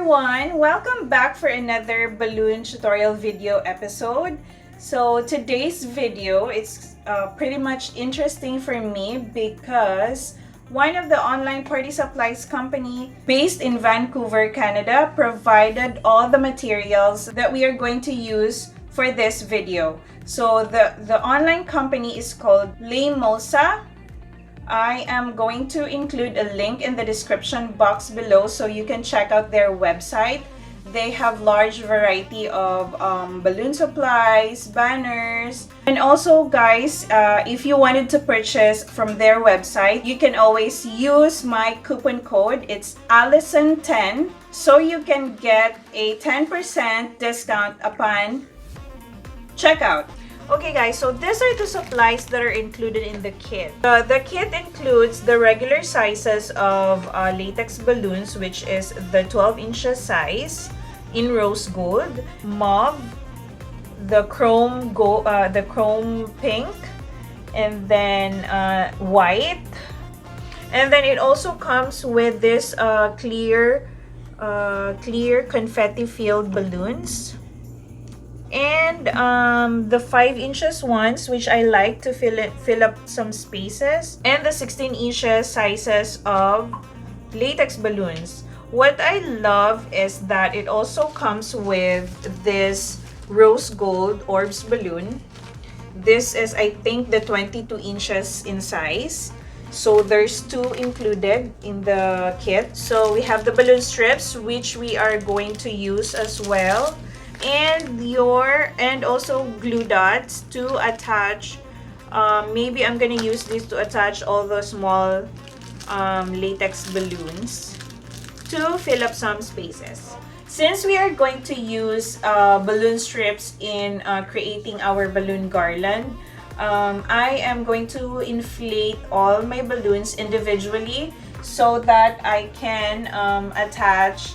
everyone! Welcome back for another balloon tutorial video episode. So today's video is pretty much interesting for me because one of the online party supplies company based in Vancouver, Canada provided all the materials that we are going to use for this video. So the online company is called LEMOSSA. I am going to include a link in the description box below so you can check out their website. They have large variety of balloon supplies, banners, and also guys, if you wanted to purchase from their website, you can always use my coupon code. It's Alyson10, so you can get a 10% discount upon checkout. Okay guys, so these are the supplies that are included in the kit. The kit includes the regular sizes of latex balloons, which is the 12 inches size in rose gold, mauve, the chrome pink, and then white. And then it also comes with this clear confetti filled balloons. And the 5 inches ones, which I like to fill up some spaces, and the 16 inches sizes of latex balloons. What I love is that it also comes with this rose gold Orbz balloon. This is, I think, the 22 inches in size. So there's two included in the kit. So we have the balloon strips, which we are going to use as well. And also glue dots to attach. Maybe I'm gonna use this to attach all the small latex balloons to fill up some spaces. Since we are going to use balloon strips in creating our balloon garland, I am going to inflate all my balloons individually so that I can attach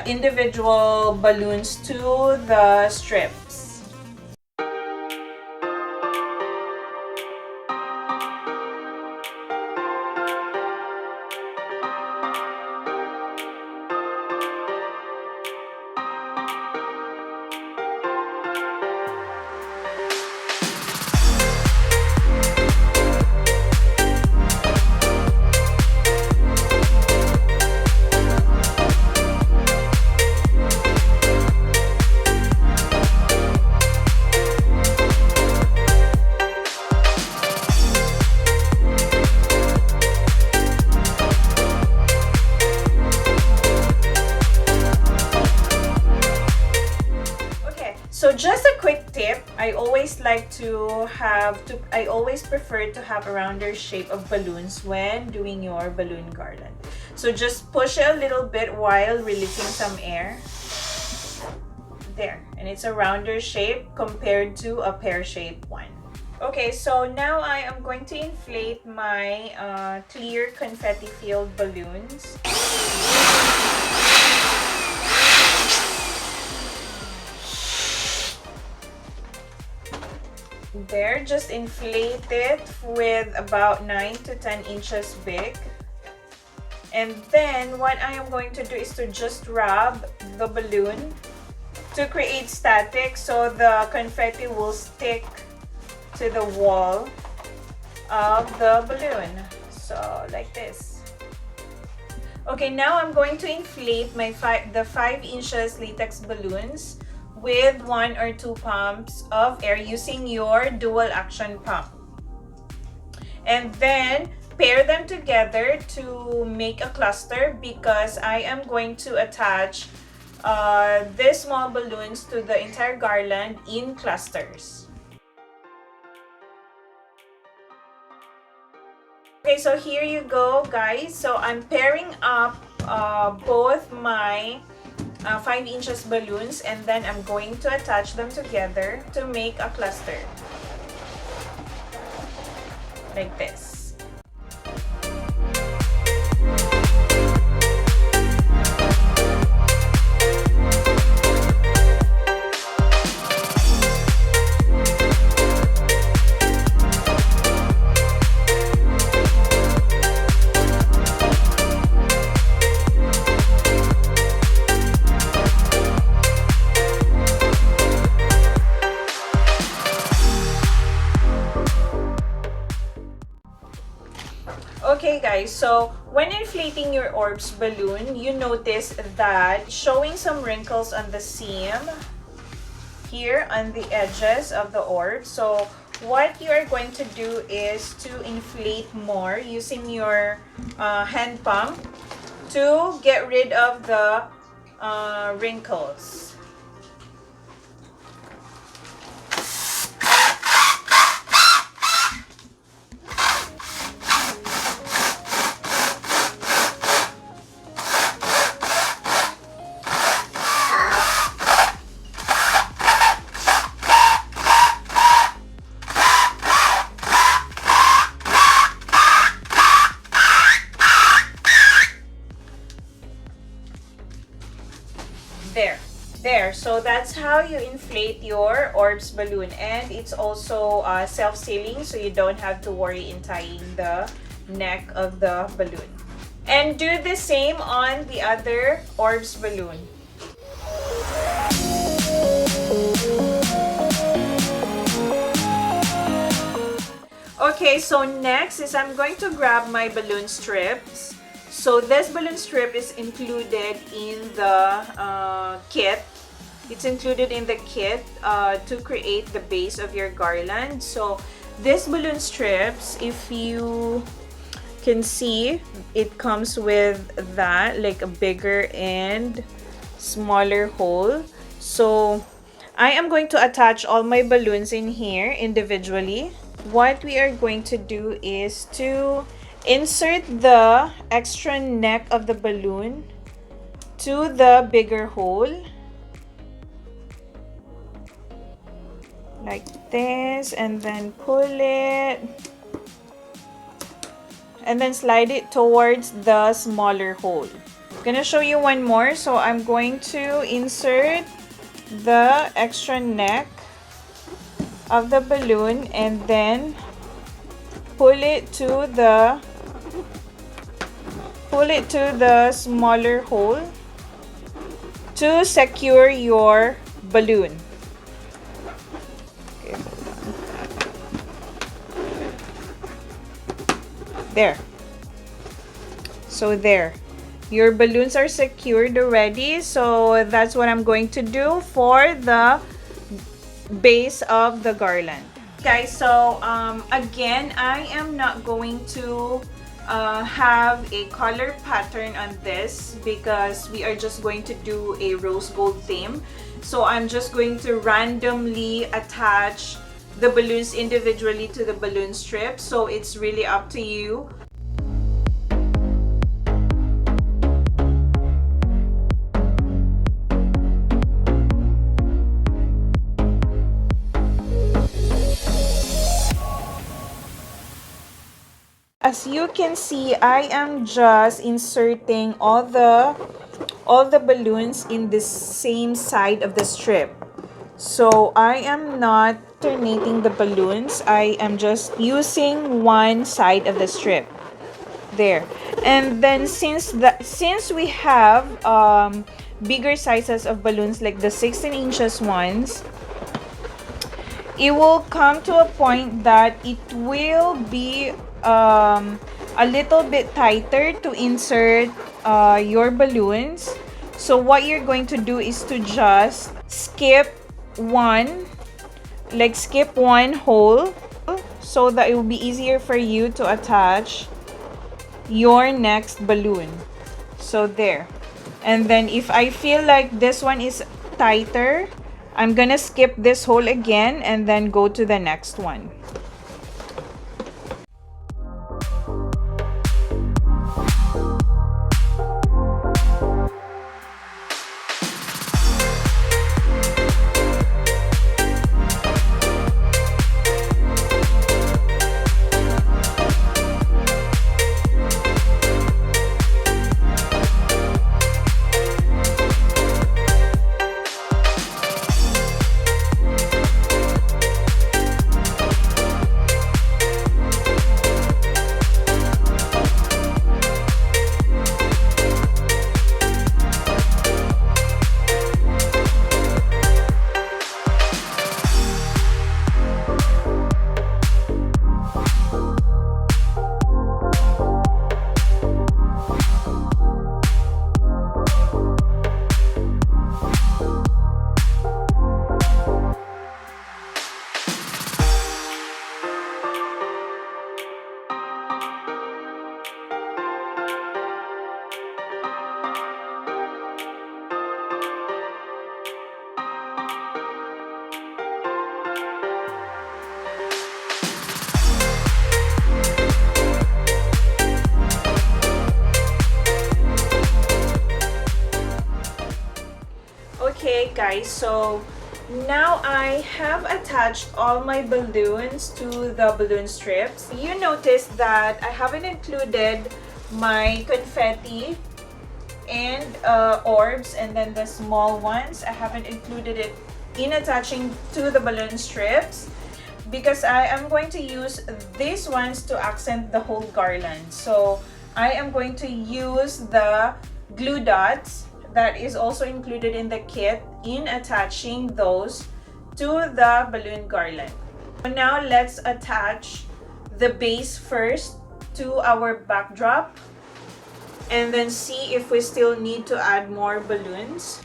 individual balloons to the strips. So just a quick tip, I always prefer to have a rounder shape of balloons when doing your balloon garland. So just push it a little bit while releasing some air. There, and it's a rounder shape compared to a pear-shaped one. Okay, so now I am going to inflate my clear confetti-filled balloons. There, just inflate it with about 9 to 10 inches big. And then what I am going to do is to just rub the balloon to create static so the confetti will stick to the wall of the balloon. So like this. Okay, now I'm going to inflate the 5 inches latex balloons with 1 or 2 pumps of air using your dual action pump. And then pair them together to make a cluster because I am going to attach these small balloons to the entire garland in clusters. Okay, so here you go guys. So I'm pairing up both my 5 inches balloons, and then I'm going to attach them together to make a cluster like this. guys, so when inflating your Orbz balloon, you notice that showing some wrinkles on the seam here on the edges of the Orbz. So what you are going to do is to inflate more using your hand pump to get rid of the wrinkles. There. So that's how you inflate your Orbz balloon, and it's also self-sealing, so you don't have to worry in tying the neck of the balloon. And do the same on the other Orbz balloon. Okay, so next is I'm going to grab my balloon strips. So this balloon strip is included in the kit. It's included in the kit to create the base of your garland. So this balloon strips, if you can see, it comes with that, like a bigger and smaller hole. So I am going to attach all my balloons in here individually. What we are going to do is to insert the extra neck of the balloon to the bigger hole, like this, and then pull it and then slide it towards the smaller hole. I'm gonna show you one more. So I'm going to insert the extra neck of the balloon and then pull it to the smaller hole to secure your balloon. Okay, hold on. There. So there. Your balloons are secured already. So that's what I'm going to do for the base of the garland. Guys, so again, I am not going to have a color pattern on this because we are just going to do a rose gold theme. So I'm just going to randomly attach the balloons individually to the balloon strip. So it's really up to you. As you can see, I am just inserting all the balloons in the same side of the strip. So I am not alternating the balloons. I am just using one side of the strip. There. And then since we have bigger sizes of balloons, like the 16 inches ones, it will come to a point that it will be a little bit tighter to insert your balloons. So what you're going to do is to just skip one hole so that it will be easier for you to attach your next balloon. So there. And then if I feel like this one is tighter, I'm gonna skip this hole again and then go to the next one. Okay guys, so now I have attached all my balloons to the balloon strips. You notice that I haven't included my confetti and orbs, and then the small ones, I haven't included it in attaching to the balloon strips because I am going to use these ones to accent the whole garland. So I am going to use the glue dots that is also included in the kit in attaching those to the balloon garland. So now let's attach the base first to our backdrop and then see if we still need to add more balloons.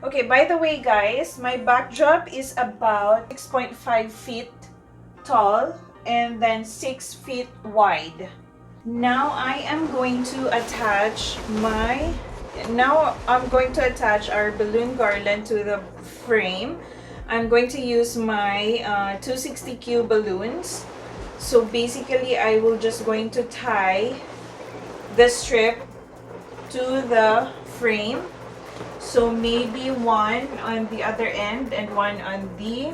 Okay, by the way guys, my backdrop is about 6.5 feet tall and then 6 feet wide. Now I'm going to attach our balloon garland to the frame. I'm going to use my 260Q balloons. So basically I will just going to tie the strip to the frame. So maybe one on the other end and one on the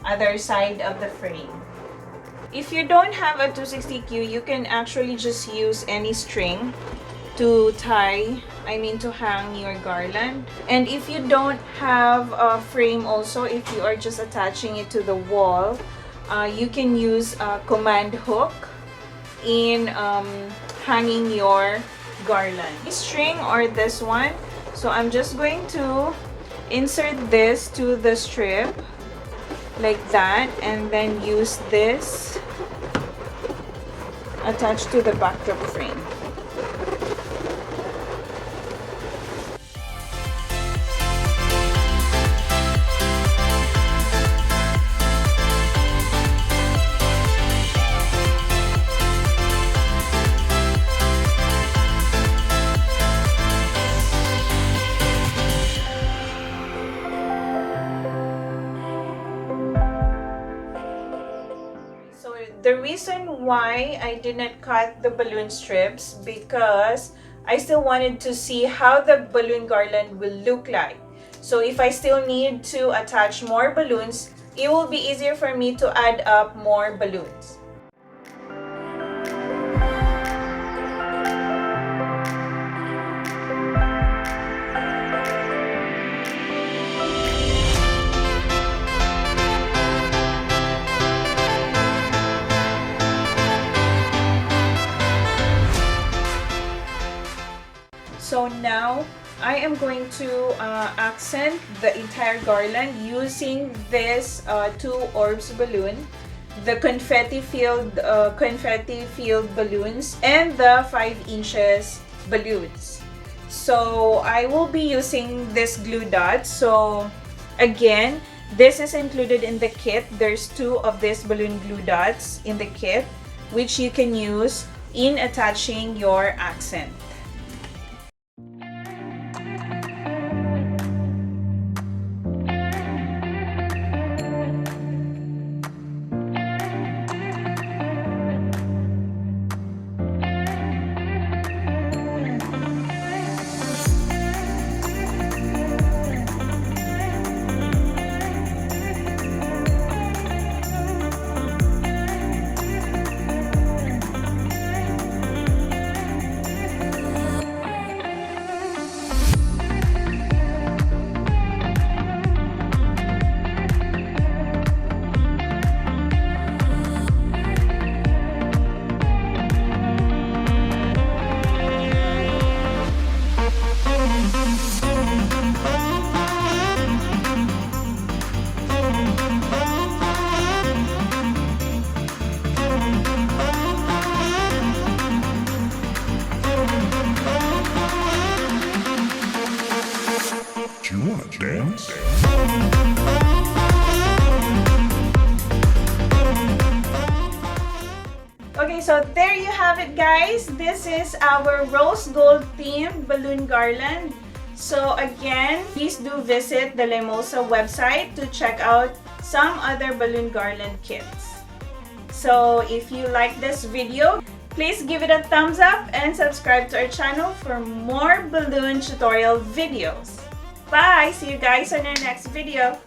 other side of the frame. If you don't have a 260Q, you can actually just use any string to to hang your garland. And if you don't have a frame also, if you are just attaching it to the wall, you can use a command hook in hanging your garland. This string or this one, so I'm just going to insert this to the strip like that and then use this attached to the backdrop frame. The reason why I did not cut the balloon strips because I still wanted to see how the balloon garland will look like. So if I still need to attach more balloons, it will be easier for me to add up more balloons. So now I am going to accent the entire garland using this 2 Orbz balloon, the confetti filled balloons, and the 5 inches balloons. So I will be using this glue dot. So again, this is included in the kit. There's 2 of these balloon glue dots in the kit, which you can use in attaching your accent. You wanna dance? Okay, so there you have it guys. This is our rose gold themed balloon garland. So again, please do visit the LEMOSSA website to check out some other balloon garland kits. So if you like this video, please give it a thumbs up and subscribe to our channel for more balloon tutorial videos. Bye! See you guys on our next video.